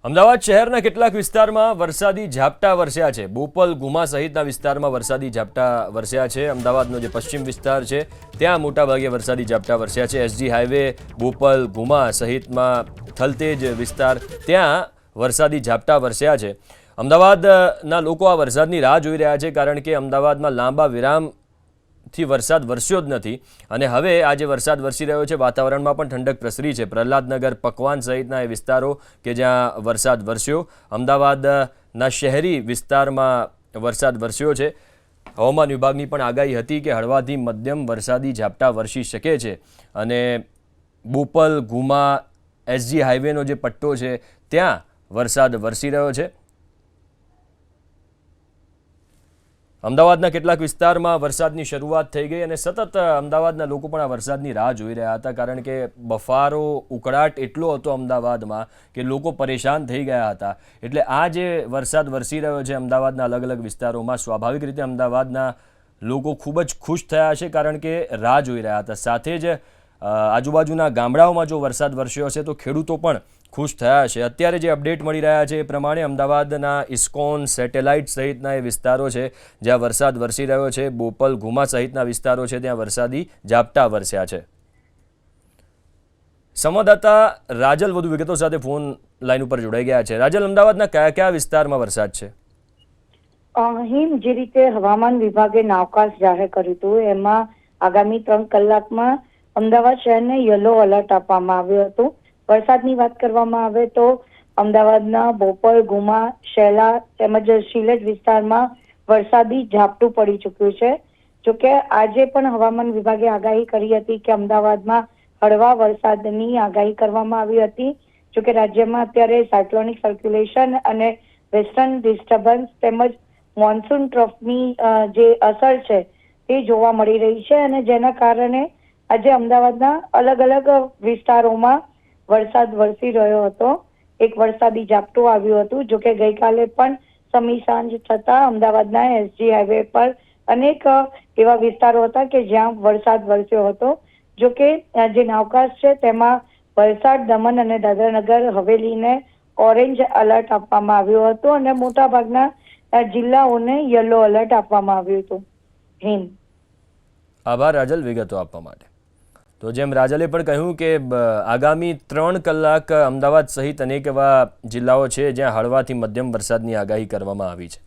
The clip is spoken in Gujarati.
અમદાવાદ શહેરના કેટલાક વિસ્તારમાં વરસાદી ઝાપટા વરસ્યા છે। બોપલ ગુમા સહિતના વિસ્તારમાં વરસાદી ઝાપટા વરસ્યા છે। અમદાવાદનો જે પશ્ચિમ વિસ્તાર છે ત્યાં મોટાભાગે વરસાદી ઝાપટા વરસ્યા છે। એસજી હાઈવે બોપલ ગુમા સહિતમાં થલતેજ વિસ્તાર ત્યાં વરસાદી ઝાપટા વરસ્યા છે। અમદાવાદના લોકો આ વરસાદની રાહ જોઈ રહ્યા છે, કારણ કે અમદાવાદમાં લાંબા વિરામથી વરસાદ વરસ્યો જ નથી અને હવે આજે વરસાદ વરસી રહ્યો છે। વાતાવરણમાં પણ ઠંડક પ્રસરી છે। પ્રહલાદનગર, પકવાન સહિતના એ વિસ્તારો કે જ્યાં વરસાદ વરસ્યો, અમદાવાદના શહેરી વિસ્તારમાં વરસાદ વરસ્યો છે। હવામાન વિભાગની પણ આગાહી હતી કે હળવાથી મધ્યમ વરસાદી ઝાપટા વરસી શકે છે અને બોપલ ગુમા એસજી હાઈવેનો જે પટ્ટો છે ત્યાં વરસાદ વરસી રહ્યો છે। અમદાવાદના કેટલાક વિસ્તારમાં વરસાદની શરૂઆત થઈ ગઈ અને સતત અમદાવાદના લોકો પણ આ વરસાદની રાહ જોઈ રહ્યા હતા, કારણ કે બફારો ઉકળાટ એટલો હતો અમદાવાદમાં કે લોકો પરેશાન થઈ ગયા હતા। એટલે આ જે વરસાદ વરસી રહ્યો છે અમદાવાદના અલગ અલગ વિસ્તારોમાં, સ્વાભાવિક રીતે અમદાવાદના લોકો ખૂબ જ ખુશ થયા છે, કારણ કે રાહ જોઈ રહ્યા હતા। સાથે જ આજુબાજુના ગામડાઓમાં જો વરસાદ વરસ્યો હશે તો ખેડૂતો પણ ખુશ થયા છે। અત્યારે જે અપડેટ મળી રહ્યા છે એ પ્રમાણે અમદાવાદના ઇસ્કોન, સેટેલાઇટ સહિતના એ વિસ્તારો છે જ્યાં વરસાદ વરસી રહ્યો છે, બોપલ ગુમા સહિતના વિસ્તારો છે ત્યાં વરસાદી ઝાપટા વરસ્યા છે। સંવાદદાતા રાજલ વધુ વિગતો સાથે ફોન લાઈન ઉપર જોડાઈ ગયા છે। રાજલ, અમદાવાદના કયા કયા વિસ્તારમાં વરસાદ છે? અહીં જે રીતે હવામાન વિભાગે નાવકાશ જાહેર કર્યું હતું એમાં આગામી 3 કલાકમાં અમદાવાદ શહેરને યલો એલર્ટ આપવામાં આવ્યું હતું। વરસાદની વાત કરવામાં આવે તો અમદાવાદના બોપલ, ગુમા, શેલા તેમજ શિલેજ વિસ્તારમાં વરસાદી ઝાપટું પડી ચૂક્યું છે। જોકે આજે પણ હવામાન વિભાગે આગાહી કરી હતી કે અમદાવાદમાં હળવા વરસાદની આગાહી કરવામાં આવી હતી। જોકે રાજ્યમાં અત્યારે સાયક્લોનિક સર્ક્યુલેશન અને વેસ્ટર્ન ડિસ્ટર્બન્સ તેમજ મોન્સૂન ટ્રફની જે અસર છે એ જોવા મળી રહી છે અને જેના કારણે આજે અમદાવાદના અલગ અલગ વિસ્તારોમાં વરસાદ વરસી રહ્યો હતો। એક વરસાદી ઝાપટું આવ્યું હતું। જોકે ગઈકાલે પણ સમી સાંજ થતા અમદાવાદના એસજી હાઈવે પર અનેક એવા વિસ્તારો હતા કે જ્યાં વરસાદ વરસ્યો હતો। જોકે જે નાવકાશ છે તેમાં વલસાડ, દમણ અને દાદરાનગર હવેલીને ઓરેન્જ એલર્ટ આપવામાં આવ્યું હતું અને મોટાભાગના જિલ્લાઓને યલો એલર્ટ આપવામાં આવ્યું હતું। હિન્દ, આભાર રાજલ વિગતો આપવા માટે। તો જેમ રાજલે પણ કહ્યું કે આગામી 3 કલાક અમદાવાદ સહિત અનેક એવા જિલ્લાઓ છે જ્યાં હળવાથી મધ્યમ વરસાદની આગાહી કરવામાં આવી છે।